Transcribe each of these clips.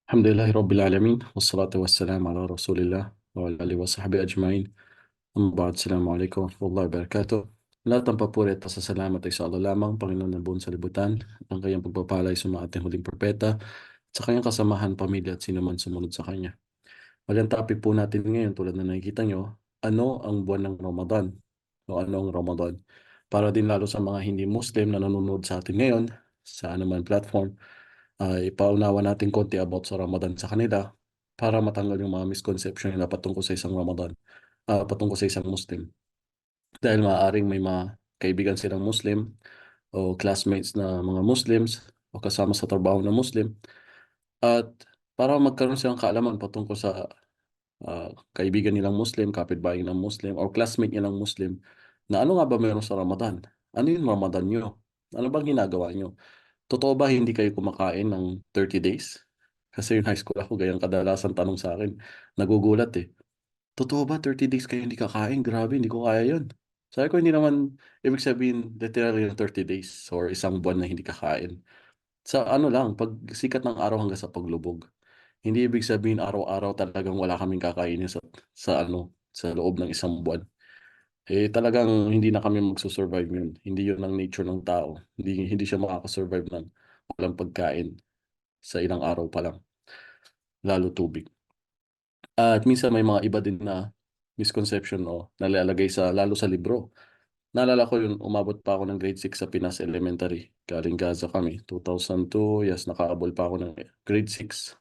الحمد لله رب العالمين والصلاة والسلام على رسول الله وعلى آله وصحبه أجمعين. Amma ba'd, Assalamu alaikum wa rahmatullahi wa barakatuh. Lahat ng papuri at pasasalamat ay sa Allah lamang, Panginoon ng buong salibutan, ang kanyang pagpapalay sa mga ating huling propeta, at sa kanyang kasamahan, pamilya at sino man sumunod sa kanya. Ang topic po natin ngayon, tulad na nakikita nyo, ano ang buwan ng Ramadan? O ano ang Ramadan? Para din lalo sa mga hindi Muslim na nanonood sa atin ngayon, sa anuman platform, ipaunawa natin konti about sa Ramadan sa kanila para matanggal yung mga misconception nila patungkol sa isang Ramadan, patungkol sa isang Muslim. Dahil maaaring may mga kaibigan silang Muslim o classmates na mga Muslims o kasama sa trabaho na Muslim, at para magkaroon silang kaalaman patungkol sa kaibigan nilang Muslim, kapitbahay ng Muslim, or classmate nilang Muslim, na ano nga ba meron sa Ramadan? Ano yung Ramadan nyo? Ano bang ginagawa nyo? Totoo ba hindi kayo kumakain ng 30 days? Kasi yung high school ako, gayang kadalasan tanong sa akin. Nagugulat eh. Totoo ba 30 days kayo hindi kakain? Grabe, hindi ko kaya yun. Sabi ko, hindi naman ibig sabihin literally yung 30 days or isang buwan na hindi kakain. Sa ano lang, pag sikat ng araw hanggang sa paglubog. Hindi ibig sabihin araw-araw talagang wala kaming kakainin sa loob ng isang buwan. Eh talagang hindi na kami magsusurvive yun. Hindi yun ang nature ng tao. Hindi siya makakasurvive ng walang pagkain sa ilang araw pa lang, lalo tubig. At minsan may mga iba din na misconception o nalalagay lalo sa libro. Naalala ko yun, umabot pa ako ng grade 6 sa Pinas Elementary. Galing Gaza kami, 2002, yes, nakaabol pa ako ng grade 6.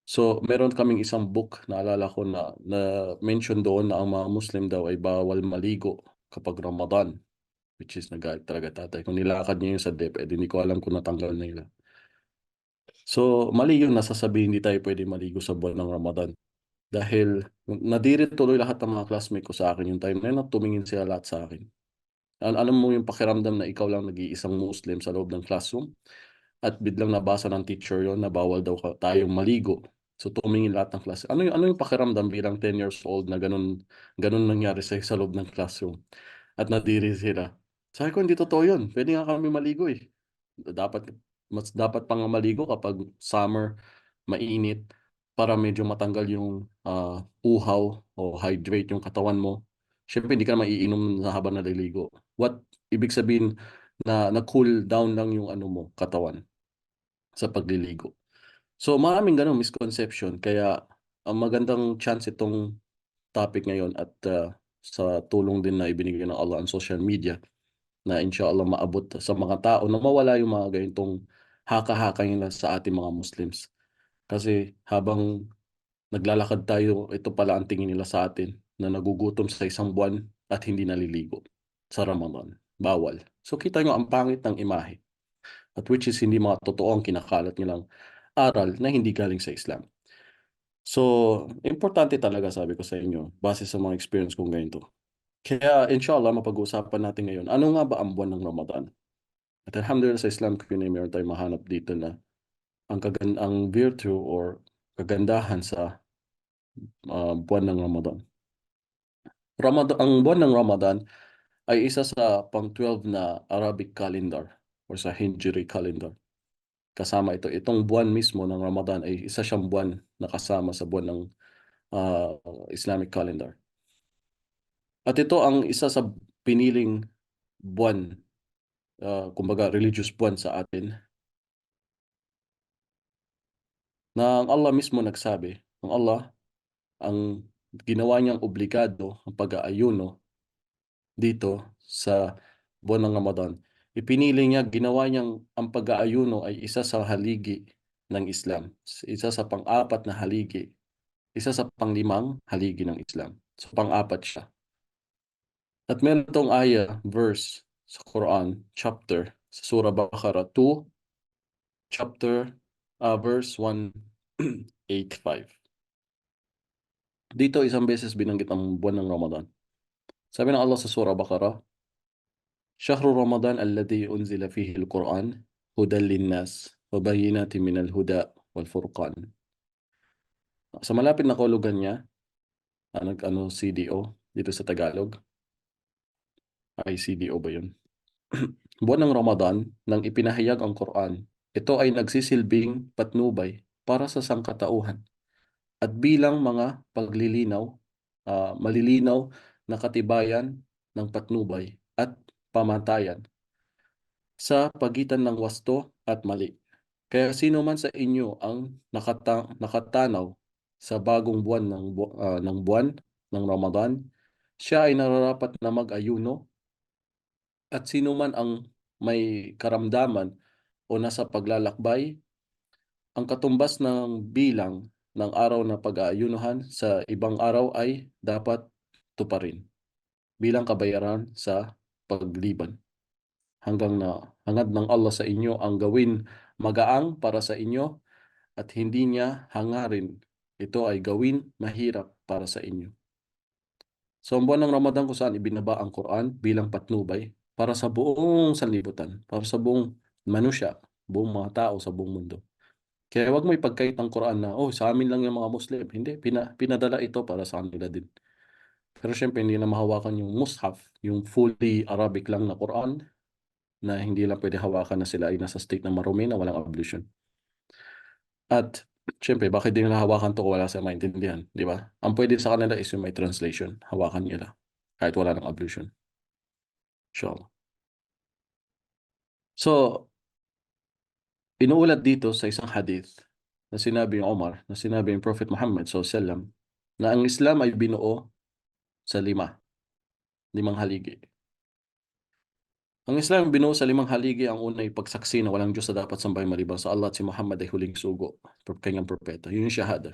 So, meron kaming isang book, naalala ko na mention doon na ang mga Muslim daw ay bawal maligo kapag Ramadan, which is nagalit talaga tatay. Kung nilakad niya yun sa DepEd, hindi ko alam kung natanggal na nila. So, mali yun, nasasabihin hindi tayo pwede maligo sa buwan ng Ramadan. Dahil nadirit tuloy lahat ng mga classmate ko sa akin yung time na yun at tumingin sila lahat sa akin. Alam mo yung pakiramdam na ikaw lang nag-iisang Muslim sa loob ng classroom at biglang nabasa ng teacher yon na bawal daw tayong maligo. So tumingin lahat ng class. Ano yung pakiramdam bilang 10 years old na ganun nangyari sa loob ng classroom at nadiri sila. Sabi ko, hindi totoo yun. Pwede nga kami maligo eh. Dapat pa nga maligo kapag summer, mainit, para medyo matanggal yung uhaw o hydrate yung katawan mo. Siyempre, hindi ka na maiinom na habang naliligo. Ibig sabihin na na-cool down lang yung ano mo, katawan sa pagliligo. So, maraming ganong misconception. Kaya, ang magandang chance itong topic ngayon at sa tulong din na ibinigay ng Allah on social media na inshallah maabot sa mga tao na mawala yung mga ganitong haka-haka nila sa ating mga Muslims. Kasi habang naglalakad tayo, ito pala ang tingin nila sa atin na nagugutom sa isang buwan at hindi naliligo sa Ramadan. Bawal. So kita nyo ang pangit ng imahe. At which is hindi mga totoo ang kinakalat nilang aral na hindi galing sa Islam. So, importante talaga sabi ko sa inyo, base sa mga experience kong ganito. Kaya inshallah, mapag-uusapan natin ngayon, ano nga ba ang buwan ng Ramadan? At alhamdulillah sa Islam community, meron tayong mahanap dito na ang virtue or kagandahan sa buwan ng Ramadan. Ang buwan ng Ramadan ay isa sa pang-12 na Arabic calendar or sa Hijri calendar. Kasama itong buwan mismo ng Ramadan ay isa siyang buwan na kasama sa buwan ng ah, Islamic calendar. At ito ang isa sa piniling buwan, kumbaga religious buwan sa atin, na ang Allah mismo nagsabi, ang ginawa niyang obligado ang pag-aayuno dito sa buwan ng Ramadan. Ipinili niya, ginawa niyang ang pag-aayuno ay isa sa haligi ng Islam. Isa sa pang-apat na haligi. Isa sa pang-limang haligi ng Islam. So pang-apat siya. At meron itong verse sa Quran, chapter, sa Surah Baqarah 2, chapter, verse 185. Dito isang beses binanggit ang buwan ng Ramadan. Sabi ng Allah sa Surah Baqarah, شهر رمضان الذي أنزل فيه القرآن هدى للناس وبينات من الهدى والفرقان. Sa malapit na kahulugan niya, CDO dito sa Tagalog, ay CDO ba yun? Buwan ng Ramadan nang ipinahayag ang Quran. Ito ay nagsisilbing patnubay para sa sangkatauhan at bilang mga malilinaw na katibayan ng patnubay at pamantayan sa pagitan ng wasto at mali. Kaya sino man sa inyo ang nakatanaw sa bagong buwan ng buwan ng Ramadan, siya ay nararapat na mag-ayuno, at sino man ang may karamdaman o nasa paglalakbay, ang katumbas ng bilang ng araw na pag-aayunuhan sa ibang araw ay dapat tuparin bilang kabayaran sa pagliban. Hangad ng Allah sa inyo ang gawin magaang para sa inyo at hindi niya hangarin ito ay gawin mahirap para sa inyo. So ang buwan ng Ramadan kung saan ibinaba ang Quran bilang patnubay para sa buong sanlibutan, para sa buong manusya, buong mga tao sa buong mundo. Kaya wag mo ipagkait ang Quran na, oh, sa amin lang yung mga Muslim. Hindi, pinadala ito para sa kanila din. Pero syempre, hindi na mahawakan yung mushaf, yung fully Arabic lang na Quran, na hindi lang pwede hawakan na sila ay nasa state na marumi na walang ablution. At syempre, bakit din nila hawakan to kung wala sa maintindihan, di ba? Ang pwede sa kanila is yung may translation. Hawakan nila kahit wala ng ablution. Inshallah. So, inuulat dito sa isang hadith na sinabi ng Omar, na sinabi ng Prophet Muhammad SAW, na ang Islam ay binuo sa limang haligi. Ang Islam binuo sa limang haligi. Ang una ay pagsaksi na walang Diyos na dapat sambahin maliban sa Allah at si Muhammad ay huling sugo, kanyang propeta. Yun yung shahada.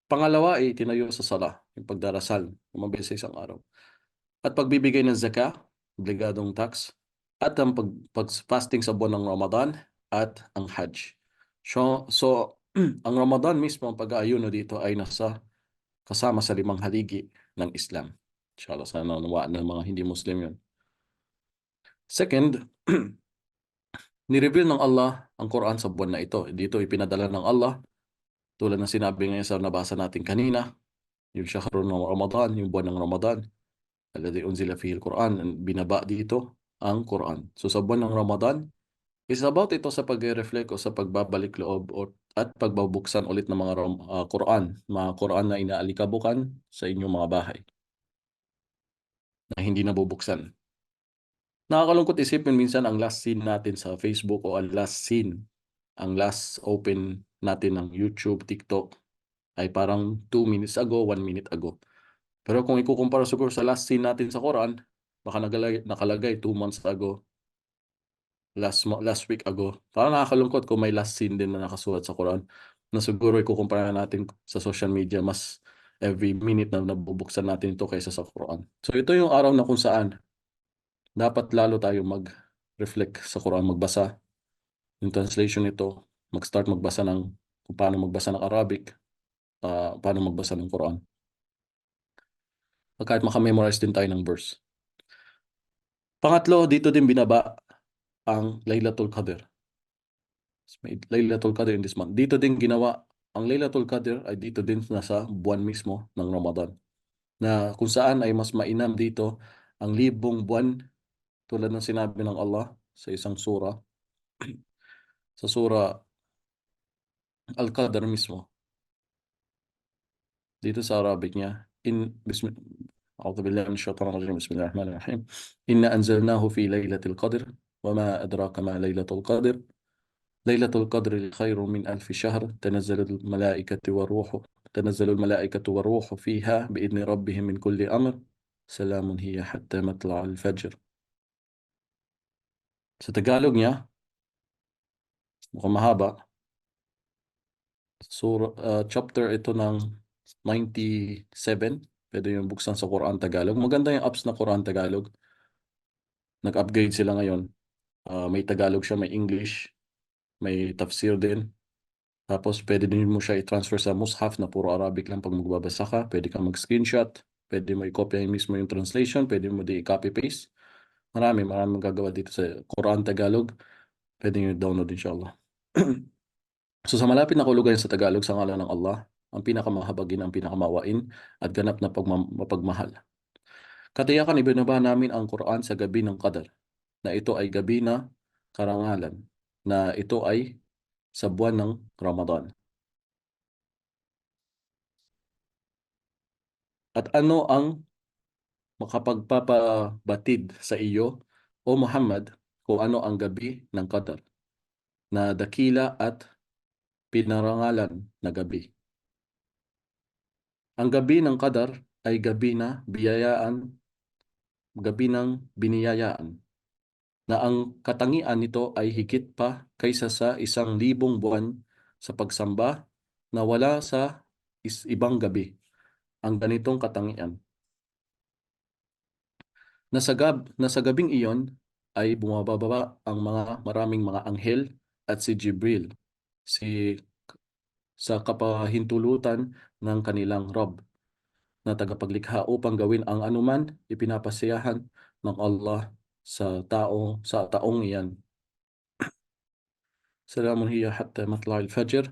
Pangalawa ay tinayo sa sala, yung pagdarasal, umabay sa isang araw. At pagbibigay ng zakah, obligadong tax, at ang pag-fasting sa buwan ng Ramadan, at ang Hajj. So ang Ramadan mismo, ang pag-aayuno dito ay kasama sa limang haligi ng Islam. Inshallah, sana nawaan ng mga hindi Muslim yun. Second, nireveal ng Allah ang Quran sa buwan na ito. Dito ipinadala ng Allah, tulad ng sinabi ngayon sa nabasa natin kanina, yung shahrul ng Ramadan, yung buwan ng Ramadan, alladhi unzila fihi al-Quran, binaba dito ang Quran. So sa buwan ng Ramadan, is about ito sa pag-reflect o sa pagbabalik loob at pagbabuksan ulit ng mga mga Quran na inaalikabukan sa inyong mga bahay na hindi nabubuksan. Nakakalungkot isipin minsan ang last scene natin sa Facebook o ang last open natin ng YouTube, TikTok ay parang 2 minutes ago, 1 minute ago. Pero kung ikukumpara siguro sa last scene natin sa Quran, baka nakalagay 2 months ago, last week ago. Parang nakakalungkot kung may last scene din na nakasulat sa Quran na siguro ikukumpara natin sa social media, mas every minute na nabubuksan natin ito kaysa sa Quran. So ito yung araw na kung saan dapat lalo tayo mag-reflect sa Quran, magbasa yung translation nito, mag-start magbasa ng kung paano magbasa ng Arabic, paano magbasa ng Quran. Kahit makamemorize din tayo ng verse. Pangatlo, dito din binaba ang Laylatul Qadr. May Laylatul Qadr in this month. Dito din ginawa, ang Laylatul Qadr ay dito din nasa buwan mismo ng Ramadan. Na kung saan ay mas mainam dito ang 1,000 buwan, tulad ng sinabi ng Allah sa isang sura, sa sura Al-Qadr mismo. Dito sa Arabic niya, أعوذ بالله من الشيطان الرجيم بسم الله الرحمن الرحيم إنا أنزلناه في ليلة القدر وما أدراك ما ليلة القدر ليلة القدر خير من 1000 شهر تنزل الملائكة والروح فيها بإذن ربهم من كل أمر سلام هي حتى مطلع الفجر. Sa Tagalog niya, mukhang mahaba. Chapter ito ng 97. Pwede yung buksan sa Quran Tagalog. Maganda yung apps na Quran Tagalog. Nag-upgrade sila ngayon. May Tagalog siya, may English, may tafsir din. Tapos pwede din mo siya i-transfer sa mushaf na puro Arabic lang pag magbabasa ka. Pwede ka mag-screenshot. Pwede mo i-copy mismo yung translation. Pwede mo di i-copy-paste. Maraming gagawa dito sa Quran Tagalog. Pwede nyo i-download inshallah. So sa malapit na kulugan sa Tagalog, sa ngalan ng Allah, ang pinakamahabagin, ang pinakamawain, at ganap na mapagmahal. Katiyakan ibinaba namin ang Quran sa gabi ng Qadar, na ito ay gabi na karangalan, na ito ay sa buwan ng Ramadan. At ano ang makapagpapabatid sa iyo, O Muhammad, kung ano ang gabi ng Qadar, na dakila at pinarangalan na gabi? Ang gabi ng Qadar ay gabi ng biniyayaan, na ang katangian nito ay higit pa kaysa sa 1,000 buwan sa pagsamba na wala sa ibang gabi ang ganitong katangian. Na sa gabing iyon ay bumababa ang maraming mga anghel at si Jibril si sa kapahintulutan ng kanilang Rob na tagapaglikha upang gawin ang anuman ipinapasiyahan ng Allah sa taong iyan. Salamun hiya hatta matla'il fajr,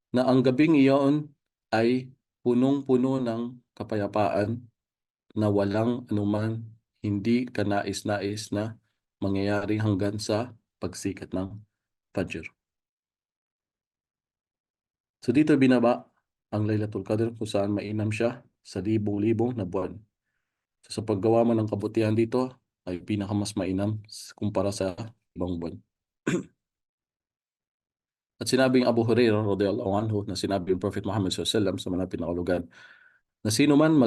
na ang gabing iyon ay punong-puno ng kapayapaan na walang anuman hindi kanais-nais na mangyayari hanggang sa pagsikat ng Fajr. So dito binaba ang Laylatul Qadr kung saan mainam siya sa libong-libong na buwan. So sa paggawa mo ng kabutihan dito ay pinakamas mainam kumpara sa ibang buwan. At sinabing Abu Hurairah radhiyallahu anhu, na sinabi ng Prophet Muhammad sallallahu alaihi wasallam sa malapit na kalugan, na sino man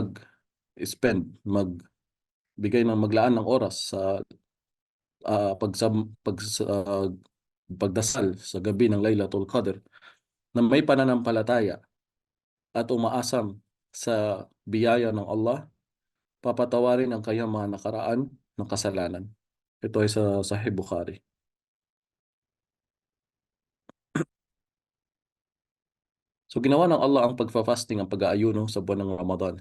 magbigay ng maglaan ng oras sa ah, pagsam, pags, ah, pagdasal sa gabi ng Laylatul Qadr, na may pananampalataya at umaasam sa biyaya ng Allah, papatawarin ang kanyang mga nakaraan ng kasalanan. Ito ay sa Sahih Bukhari. So ginawa ng Allah ang pagfa-fasting, ang pag-aayuno sa buwan ng Ramadan,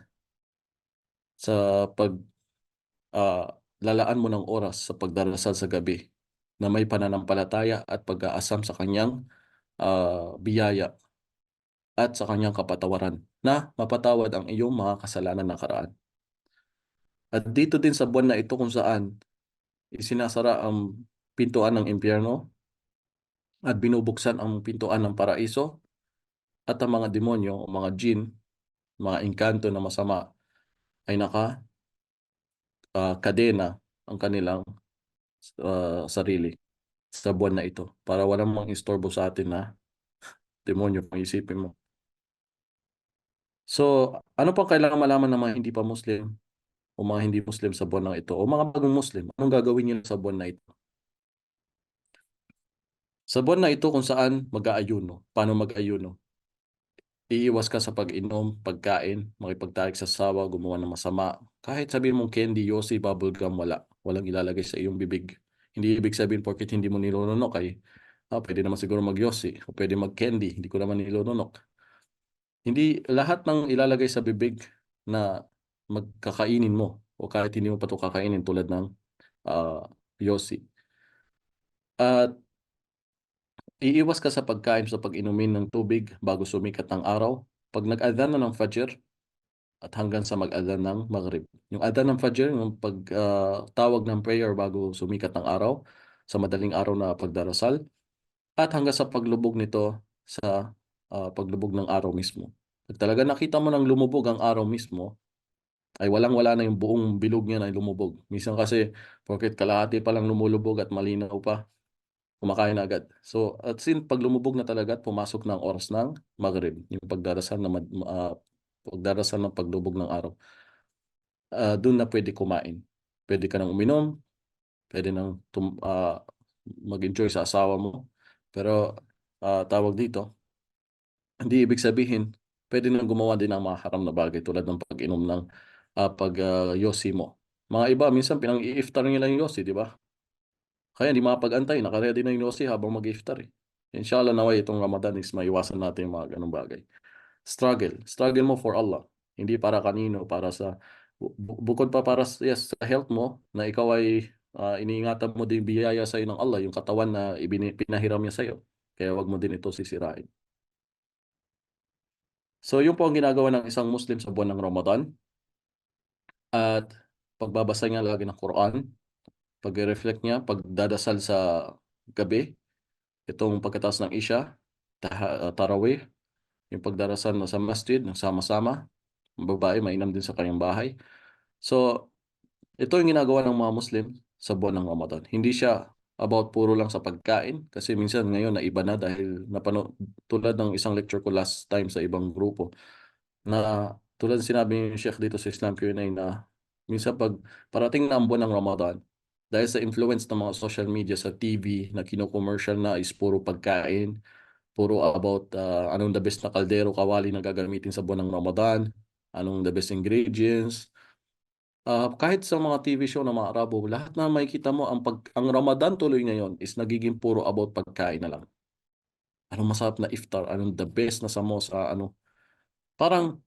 sa pag ah, lalaan mo ng oras sa pagdarasal sa gabi na may pananampalataya at pag-aasam sa kanyang biyaya at sa kanyang kapatawaran, na mapatawad ang iyong mga kasalanan nakaraan. At dito din sa buwan na ito kung saan isinasara ang pintuan ng impyerno at binubuksan ang pintuan ng paraiso, at ang mga demonyo o mga jin, mga engkanto na masama ay kadena ang kanilang sarili sa buwan na ito para walang mang istorbo sa atin na demonyo kung isipin mo. So, ano pang kailangan malaman ng mga hindi pa Muslim o mga hindi Muslim sa buwan na ito o mga bagong Muslim? Anong gagawin nila sa buwan na ito? Sa buwan na ito kung saan mag-aayuno. Paano mag-ayuno? Iiwas ka sa pag-inom, pagkain, makipagtarik sa sawa, gumawa ng masama. Kahit sabihin mong candy, yosi, bubblegum, wala. Walang ilalagay sa iyong bibig. Hindi ibig sabihin porket hindi mo nilununok ay pwede naman siguro mag-yosi o pwede mag-candy, hindi ko naman nilununok. Hindi lahat ng ilalagay sa bibig na magkakainin mo o kahit hindi mo pa ito kakainin tulad ng yosi. At iiwas ka sa pagkain sa pag-inumin ng tubig bago sumikat ng araw. Pag nag-adhan na ng Fajr at hanggang sa mag-adhan ng Maghrib. Yung adhan ng Fajr, yung pagtawag ng prayer bago sumikat ng araw, sa madaling araw na pagdarasal, at hanggang sa paglubog nito sa paglubog ng araw mismo. Pag talaga nakita mo nang lumubog ang araw mismo, ay walang-wala na yung buong bilog niya na lumubog. Minsan kasi, porket kalahati pa lang lumulubog at malinaw pa, kumakain na agad. So, at pag lumubog na talaga at pumasok ng oras ng Maghrib, yung pagdarasal ng paglubog ng araw, doon na pwede kumain. Pwede ka nang uminom, pwede nang mag-enjoy sa asawa mo. Pero tawag dito, hindi ibig sabihin, pwede nang gumawa din ng mga haram na bagay tulad ng pag-inom ng yosi mo. Mga iba, minsan pinang-i-iftar nila yung yosi, di ba? Kaya hindi makapag-antay, nakaready na yung yosi habang mag-iftar eh. Inshallah naway itong Ramadan is maiwasan natin yung mga ganong bagay. Struggle mo for Allah. Hindi para kanino, para sa bukod pa para yes, sa health mo, na ikaw ay iniingatan mo din biyaya sa iyo ng Allah, yung katawan na pinahiram niya sa iyo. Kaya wag mo din ito sisirain. So yung po ang ginagawa ng isang Muslim sa buwan ng Ramadan, at pagbabasa niya lagi ng Quran, pag-reflect niya, pagdadasal sa gabi, itong pagkatapos ng Isha, Tarawih, yung pagdarasal sa masjid ng sama-sama, Ang babae mainam din sa kanyang bahay. So, ito yung ginagawa ng mga Muslim sa buwan ng Ramadan. Hindi siya about puro lang sa pagkain kasi minsan ngayon na iba na dahil tulad ng isang lecture ko last time sa ibang grupo na tulad ng sinabi ni Sheikh dito sa Islam Q&A na minsan pag parating na ang buwan ng Ramadan dahil sa influence ng mga social media sa TV na kino-commercial na is puro pagkain, puro about anong the best na kaldero kawali na gagamitin sa buwan ng Ramadan, anong the best ingredients. Kahit sa mga TV show ng mga Arabo, lahat na makikita mo ang Ramadan tuloy ngayon is nagiging puro about pagkain na lang. Anong masarap na iftar, anong the best na samosa, ano. Parang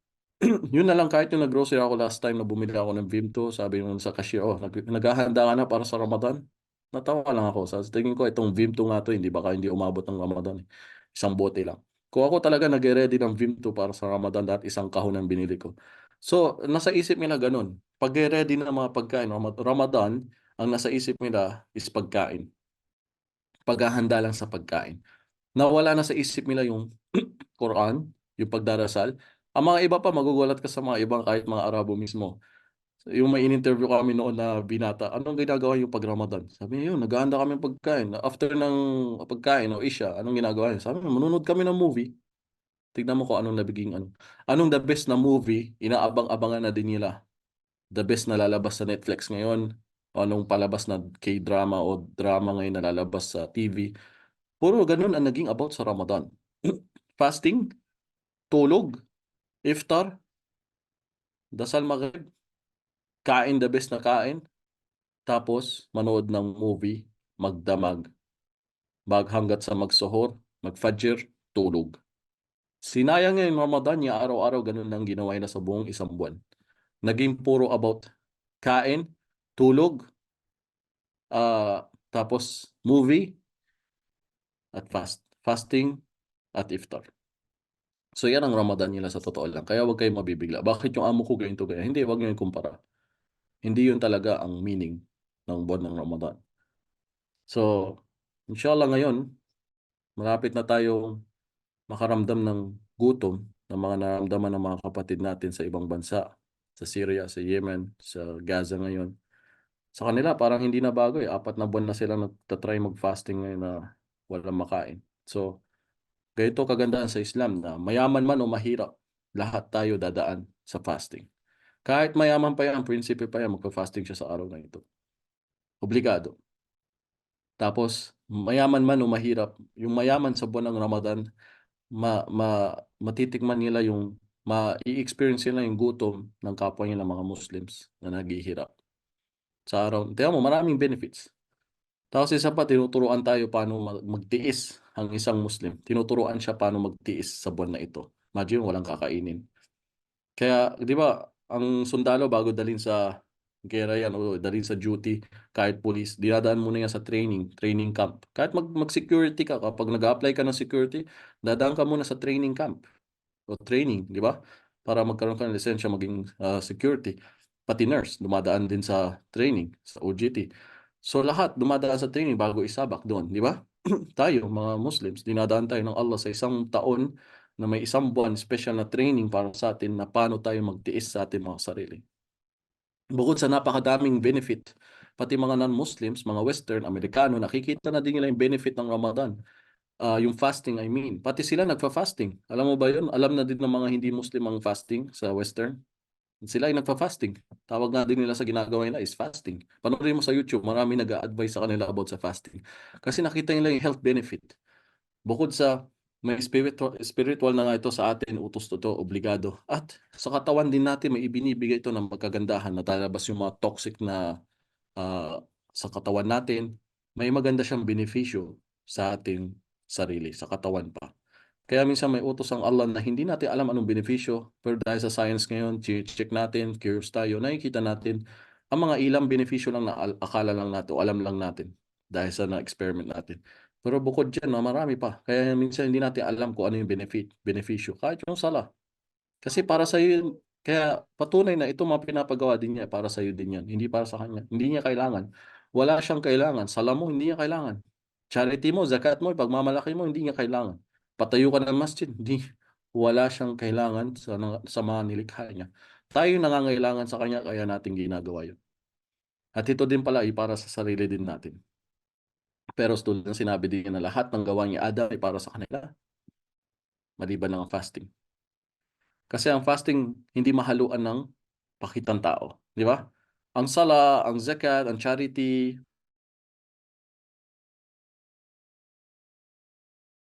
yun na lang kahit yung nag-grocery ako last time na bumili ako ng Vimto, sabi nung sa cashier, oh, naghahanda ka na para sa Ramadan. Natawa lang ako. Sa tingin ko itong Vimto nga to, hindi baka hindi umabot ng Ramadan. Isang bote lang. Kung ako talaga nag-ready ng Vimto para sa Ramadan dahil isang kahon ang binili ko. So, nasa isip nila ganun. Pag-ready ng mga pagkain, Ramadan, ang nasa isip nila is pagkain. Paghahanda lang sa pagkain. Nawala na sa isip nila yung Quran, yung pagdarasal. Ang mga iba pa, magugulat ka sa mga ibang kahit mga Arabo mismo. Yung may in-interview kami noon na binata, anong ginagawa yung pag Ramadan? Sabi niya, yun, naghahanda kami ng pagkain. After ng pagkain o isya, anong ginagawa niya? Sabi niya, manunod kami ng movie. Tignan mo kung anong nabiging ano. Anong the best na movie, inaabang-abangan na din nila. The best na lalabas sa Netflix ngayon, o anong palabas na K-drama o drama ngayon na lalabas sa TV. Puro ganun ang naging about sa Ramadan. Fasting, tulog, iftar, dasal maghrib, kain the best na kain, tapos manood ng movie, magdamag, hanggat sa magsuhor, magfajr, tulog. Sinayang nga yung Ramadan niya, araw-araw ganun lang ginawa niya sa buong isang buwan. Naging puro about kain, tulog, tapos movie, at fasting, at iftar. So yan ang Ramadan nila sa totoo lang. Kaya huwag kayong mabibigla. Bakit yung amo ko ganito ganyan? Hindi, huwag niyo yung kumpara. Hindi yun talaga ang meaning ng buwan ng Ramadan. So, inshallah ngayon, malapit na tayong makaramdam ng gutom ng mga nararamdaman ng mga kapatid natin sa ibang bansa, sa Syria, sa Yemen, sa Gaza ngayon. Sa kanila, parang hindi na bago eh. 4 na buwan na sila nagtatry mag-fasting ngayon na walang makain. So, ganito kagandahan sa Islam na mayaman man o mahirap, lahat tayo dadaan sa fasting. Kahit mayaman pa yan, prinsipe pa yan, magpa-fasting siya sa araw na ito. Obligado. Tapos, mayaman man o mahirap, yung mayaman sa buwan ng Ramadan, matitikman nila yung, ma-i-experience nila yung gutom ng kapwa nila mga Muslims na naghihirap. Sa araw, tiyan mo, maraming benefits. Tapos isa pa, tinuturuan tayo paano magtiis ang isang Muslim. Tinuturuan siya paano magtiis sa buwan na ito. Imagine, walang kakainin. Kaya, di ba, ang sundalo bago dalhin sa gera yan o dalhin sa duty, kahit police, dinadaan muna yan sa training camp. Kahit mag-security ka, kapag nag-apply ka ng security, dadaan ka muna sa training camp o training, di ba? Para magkaroon ka ng lisensya maging security. Pati nurse, dumadaan din sa training, sa OJT. So lahat dumadaan sa training bago isabak doon, di ba? Tayo, mga Muslims, dinadaan tayo ng Allah sa isang taon na may isang buwan special na training para sa atin na paano tayo magtiis sa ating mga sarili. Bukod sa napakadaming benefit, pati mga non-Muslims, mga Western, Amerikano, nakikita na din nila yung benefit ng Ramadan. Yung fasting, I mean. Pati sila nagfa-fasting. Alam mo ba yun? Alam na din ng mga hindi Muslim ang fasting sa Western. Sila ay nagfa-fasting. Tawag nga din nila sa ginagawa nila is fasting. Panoorin mo sa YouTube, marami nag-a-advise sa kanila about sa fasting. Kasi nakita nila yung health benefit. Bukod sa may spiritual na nga ito sa atin, utos to, obligado. At sa katawan din natin, may ibinibigay ito ng magkagandahan na talabas yung mga toxic na sa katawan natin. May maganda siyang benepisyo sa ating sarili, sa katawan pa. Kaya minsan may utos ang Allah na hindi natin alam anong benepisyo, pero dahil sa science ngayon, check natin, curious tayo, nakikita natin ang mga ilang benepisyo lang na akala lang natin o alam lang natin dahil sa na-experiment natin. Pero bukod dyan, marami pa. Kaya minsan hindi natin alam kung ano yung benepisyo. Kahit yung sala. Kasi para sa iyo, kaya patunay na ito mga pinapagawa din niya, para sa iyo din yan. Hindi para sa kanya. Hindi niya kailangan. Wala siyang kailangan. Sala mo, hindi niya kailangan. Charity mo, zakat mo, pagmamalaki mo, hindi niya kailangan. Patayo ka ng masjid, hindi. wala siyang kailangan sa mga nilikha niya. Tayo yung nangangailangan sa kanya kaya natin ginagawa yun. At ito din pala ay para sa sarili din natin. Pero tulad ng sinabi din na lahat ng gawa ni Adam ay para sa kanila, maliban ng fasting. Kasi ang fasting hindi mahaluan ng pakitang tao, di ba? Ang sala, ang zakat, ang charity,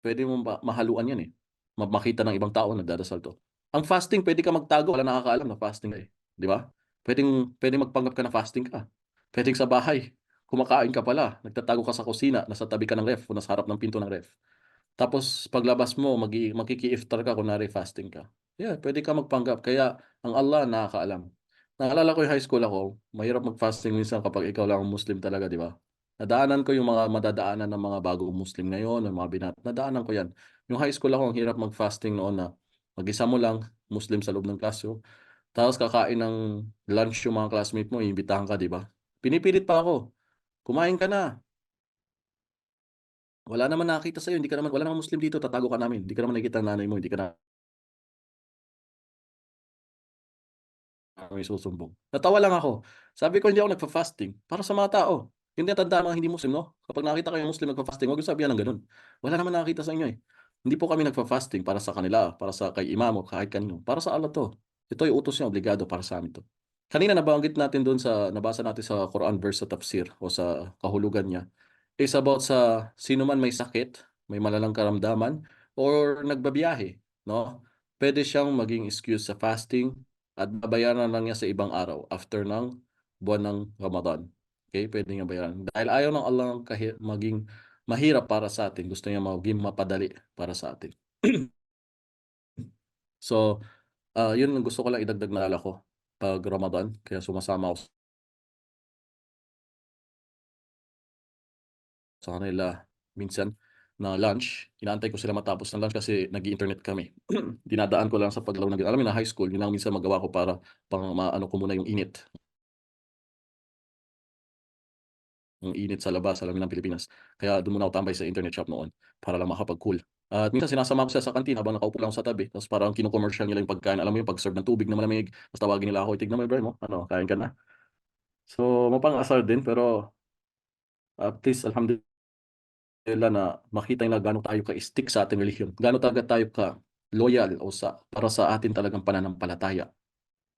pwede mo mahaluan yan eh. Makita ng ibang tao nagdadasal to. Ang fasting, pwede ka magtago, wala nakakaalam na fasting ka eh. Di ba? Pwedeng magpanggap ka na fasting ka. Pwedeng sa bahay, kumakain ka pala, nagtatago ka sa kusina, nasa tabi ka ng ref, o nasa harap ng pinto ng ref. Tapos paglabas mo, makiki-iftar ka, kunwari fasting ka. Yeah, pwede ka magpanggap. Kaya ang Allah nakakaalam. Naalala ko yung high school ako, mahirap mag-fasting minsan kapag ikaw lang ang Muslim talaga, di ba? Nadaanan ko yung mga madadaanan ng mga bagong Muslim ngayon, ng mga binat. Nadaanan ko yan. Yung high school ako, ang hirap mag-fasting noon na mag-isa mo lang, Muslim sa loob ng classroom. Tapos kakain ng lunch yung mga classmate mo, iimbitahan ka, di ba? Pinipilit pa ako. Kumain ka na. Wala naman nakakita sa'yo, wala naman Muslim dito, tatago ka namin. Hindi ka naman nakikita ng nanay mo, hindi ka na may susumbong. Natawa lang ako. Sabi ko, hindi ako nagfa-fasting. Para sa mga tao. Hindi natandaan mga hindi Muslim, no? Kapag nakita kayo Muslim nagfa-fasting, huwag yung sabihan ng ganun. Wala naman nakakita sa inyo eh. Hindi po kami nagfa-fasting para sa kanila, para sa kay imam o kahit kanino. Para sa Allah to. Ito yung utos niya, obligado para sa amin to. Kanina nabanggit natin doon nabasa natin sa Quran verse sa tafsir o sa kahulugan niya is about sa sino man may sakit, may malalang karamdaman, or nagbabiyahe, no? Pwede siyang maging excuse sa fasting at babayaran lang niya sa ibang araw after ng buwan ng Ramadan. Okay, pwede niya bayaran. Dahil ayaw ng Allah maging mahirap para sa atin. Gusto niya maging mapadali para sa atin. So, yun ang gusto ko lang idagdag na ala ko pag Ramadan. Kaya sumasama ako sa kanila minsan na lunch. Inaantay ko sila matapos ng lunch kasi nag-internet kami. Dinadaan ko lang sa paglaro ng alam mo na high school, yun lang minsan magawa ko para pang maano ko muna yung init. Yung init sa labas, alam mo ng Pilipinas. Kaya doon muna ako tambay sa internet shop noon para lang makapag-cool. At minsan sinasama ko sila sa kantin habang nakaupo lang sa tabi. Tapos parang kino-commercial nila yung pagkain. Alam mo yung pag-serve ng tubig na malamig. Tapos tawagin nila ako, tignan mo bro mo, ano, kain ka na. So, mapang-asar din pero at least alhamdulillah na makita nila gaano tayo ka-stick sa ating relihiyon. Gaano talaga tayo ka loyal o para sa atin talagang pananampalataya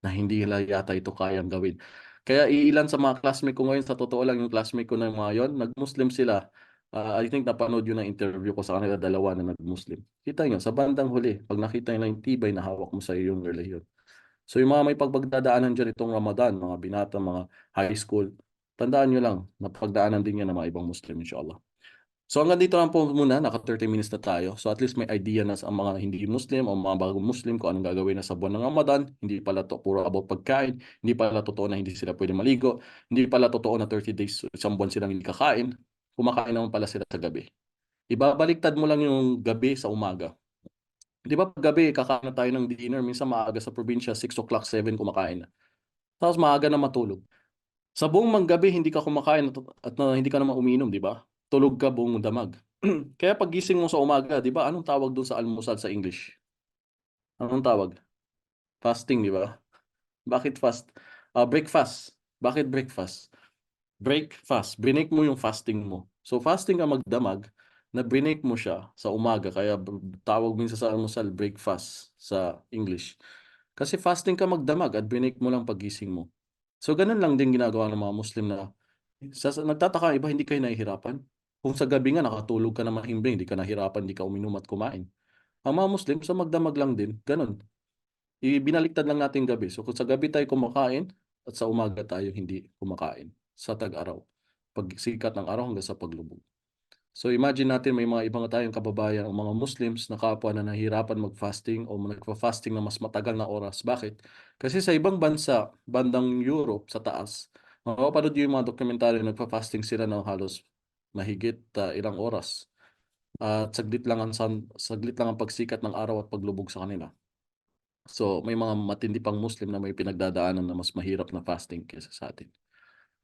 na hindi nila yata ito kayang gawin. Kaya iilan sa mga classmate ko ngayon, sa totoo lang yung classmate ko na mga yon, nag-Muslim sila. I think napanood yun ng interview ko sa kanila, dalawa na nag-Muslim. Kita nyo, sa bandang huli, pag nakita nila yung tibay na hawak mo sa iyong relihiyon. So yung mga may pagdadaanan dyan itong Ramadan, mga binata, mga high school, tandaan nyo lang, napagdaanan din yan ng mga ibang Muslim, inshallah. So hanggang dito lang po muna, naka 30 minutes na tayo. So at least may idea na sa mga hindi Muslim o mga bagong Muslim kung anong gagawin na sa buwan ng Ramadan. Hindi pala to puro about pagkain. Hindi pala totoo na hindi sila pwede maligo. Hindi pala totoo na 30 days, isang buwan silang hindi kakain. Kumakain naman pala sila sa gabi. Ibabaliktad mo lang yung gabi sa umaga. Di ba pag gabi, kakain na tayo ng dinner. Minsan maaga sa probinsya, 6 o'clock, 7 kumakain na. Tapos maaga na matulog. Sa buong manggabi, hindi ka kumakain at hindi ka naman umiinom, di ba? Tulog ka buong damag. Kaya pagising mo sa umaga, di ba? Anong tawag doon sa almusal sa English? Anong tawag? Fasting, di ba? Bakit fast? Breakfast. Bakit breakfast? Breakfast. Binake mo yung fasting mo. So fasting ka magdamag, na binake mo siya sa umaga. Kaya tawag minsan sa almusal, breakfast sa English. Kasi fasting ka magdamag at binake mo lang pagising mo. So ganun lang din ginagawa ng mga Muslim na nagtataka ang iba, hindi kayo nahihirapan. Kung sa gabi nga nakatulog ka na mahimbing, hindi ka nahirapan, hindi ka uminom at kumain. Ang mga Muslim, sa magdamag lang din, ganun. Ibinaliktad lang natin gabi. So kung sa gabi tayo kumakain, at sa umaga tayo hindi kumakain. Sa tag-araw. Pag sikat ng araw hanggang sa paglubog. So imagine natin may mga ibang tayong kababayan o mga Muslims na kapwa na nahihirapan mag-fasting o nagfa-fasting na mas matagal na oras. Bakit? Kasi sa ibang bansa, bandang Europe sa taas, mapapanood yung mga dokumentaryo, nagfa-fasting sila ng halos mahigit ilang oras. At saglit lang ang pagsikat ng araw at paglubog sa kanila. So may mga matindi pang Muslim na may pinagdadaanan na mas mahirap na fasting kaysa sa atin.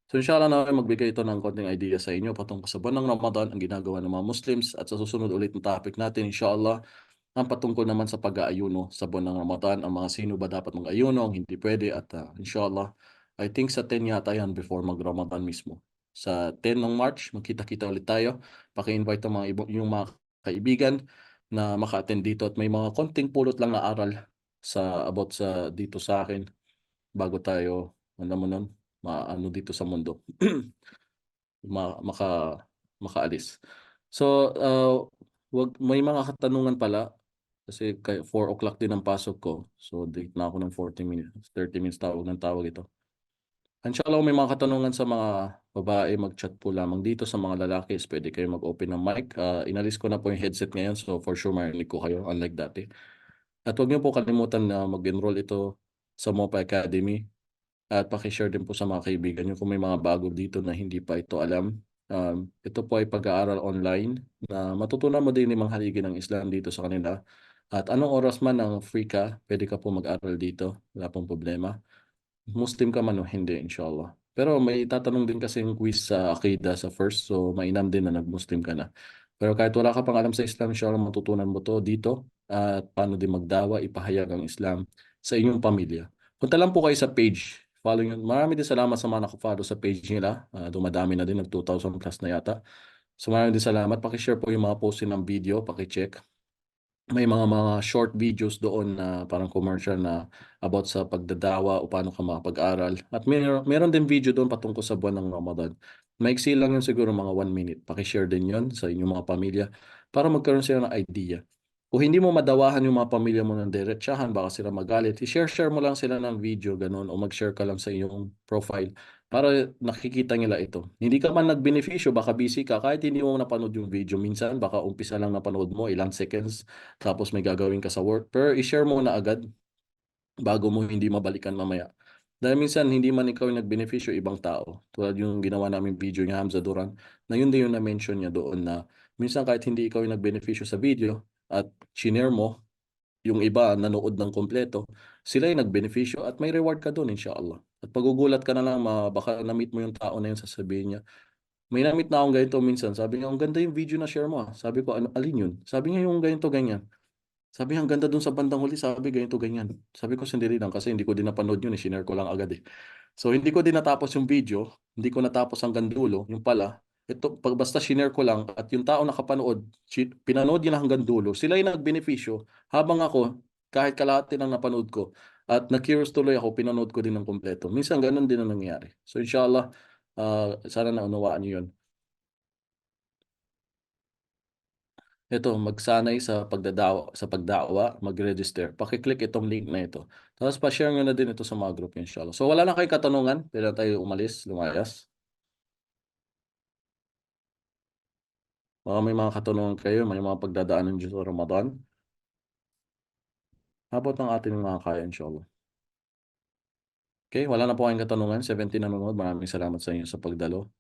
So inshallah na magbigay ito ng konting idea sa inyo patungkol sa buwan ng Ramadan, ang ginagawa ng mga Muslims, at sa susunod ulit na topic natin inshallah ang patungkol naman sa pag-aayuno sa buwan ng Ramadan, ang mga sino ba dapat mag-ayuno, ang hindi pwede at inshallah, I think sa 10 yata yan before mag-Ramadan mismo. Sa 10 ng March, magkita-kita ulit tayo. Paki-invite ang yung mga kaibigan na maka-attend dito at may mga konting pulot lang na aral sa about sa dito sa akin bago tayo, alam mo nun, maano dito sa mundo. Makaalis. So, may mga katanungan pala kasi 4 o'clock din ang pasok ko. So, date na ako ng 40 minutes, 30 minutes tawag ng tawag ito. Inshallah, kung may mga katanungan sa mga babae, mag-chat po lamang dito. Sa mga lalaki, pwede kayo mag-open ng mic. Inalis ko na po yung headset ngayon, so for sure marinig ko kayo, unlike dati. At huwag niyo po kalimutan na mag-enroll ito sa MOPA Academy. At paki-share din po sa mga kaibigan niyo kung may mga bago dito na hindi pa ito alam. Ito po ay pag-aaral online na matutunan mo din yung mga haligi ng Islam dito sa kanila. At anong oras man ang free ka, pwede ka po mag-aral dito. Wala pong problema. Muslim ka man o hindi, inshallah. Pero may tatanong din kasi yung quiz sa Aqidah sa first, so mainam din na nag-Muslim ka na. Pero kahit wala ka pang alam sa Islam, inshallah matutunan mo to dito at paano din magdawa, ipahayag ang Islam sa inyong pamilya. Punta lang po kayo sa page. Follow nyo. Marami din salamat sa mga nakafollow sa page nila. Dumadami na din, nag 2,000 plus na yata. So marami din salamat. Pakishare po yung mga post ng video, pakicheck. May mga short videos doon na parang commercial na about sa pagdadawa o paano ka makapag-aral. At meron din video doon patungkol sa buwan ng Ramadan. Maiksi lang yun siguro mga 1 minute. Pakishare din yun sa inyong mga pamilya para magkaroon sila ng idea. Kung hindi mo madawahan yung mga pamilya mo ng diretsahan, baka sila magalit. I-share mo lang sila ng video, ganun, o mag-share ka lang sa iyong profile para nakikita nila ito. Hindi ka man nagbenepisyo, baka busy ka, kahit hindi mo napanood yung video. Minsan, baka umpisa lang napanood mo, ilang seconds, tapos may gagawin ka sa work. Pero i-share mo na agad bago mo hindi mabalikan mamaya. Dahil minsan hindi man ikaw yung nagbenepisyo, ibang tao. Tulad yung ginawa namin video ni Hamza Duran, na yun din yung na-mention niya doon na minsan kahit hindi ikaw yung nagbenepisyo sa video at shinare mo, yung iba nanood ng kompleto, sila yung nagbenepisyo at may reward ka doon inshallah. At pagugulat ka na lang, baka na-meet mo yung tao na yun, sasabihin niya, may na-meet na akong ganito minsan. Sabi niya, ang ganda yung video na share mo. Sabi ko, ano, alin yun? Sabi niya yung ganito, ganyan. Sabi niya, ang ganda dun sa bandang huli, sabi ganito, ganyan. Sabi ko, sandali lang kasi hindi ko din napanood yun, sinare ko lang agad eh. So hindi ko din natapos yung video, hindi ko natapos hanggang dulo, yung pala, ito, pag basta shinare ko lang at yung tao nakapanood, pinanood niya hanggang dulo, sila yung nagbenepisyo, habang ako, kahit kalahati lang napanood ko, at na-curious tuloy ako, pinanood ko din ng kompleto. Minsan ganun din ang nangyayari. So inshallah, sana naunawaan niyo yun. Ito, magsanay sa pagdawa, mag-register. Paki-click itong link na ito. Tapos pa-share nyo na din ito sa mga group niyo, inshallah. So wala na kayong katanungan, pwede na tayo lumayas. Baka may mga katanungan kayo, may mga pagdadaanan dito sa Ramadan. Habot ng ating mga kaya, inshallah. Okay, wala na po kayong katanungan. 17 nanonood. Maraming salamat sa inyo sa pagdalo.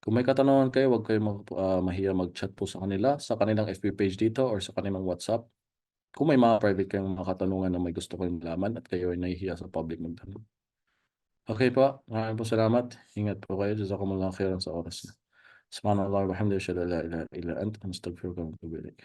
Kung may katanungan kayo, huwag kayong mahiya mag-chat po sa kanila, sa kanilang FB page dito or sa kanilang WhatsApp. Kung may mga private kayong mga katanungan na may gusto kayong malaman at kayo ay nahihiya sa public magtanong. Okay po, maraming po salamat. Ingat po kayo. Jazakumullah khairan sa oras niyo. Subhanallah wa bihamdihi, asyhadu an la ilaha illa anta, astaghfiruka wa atubu ilaik.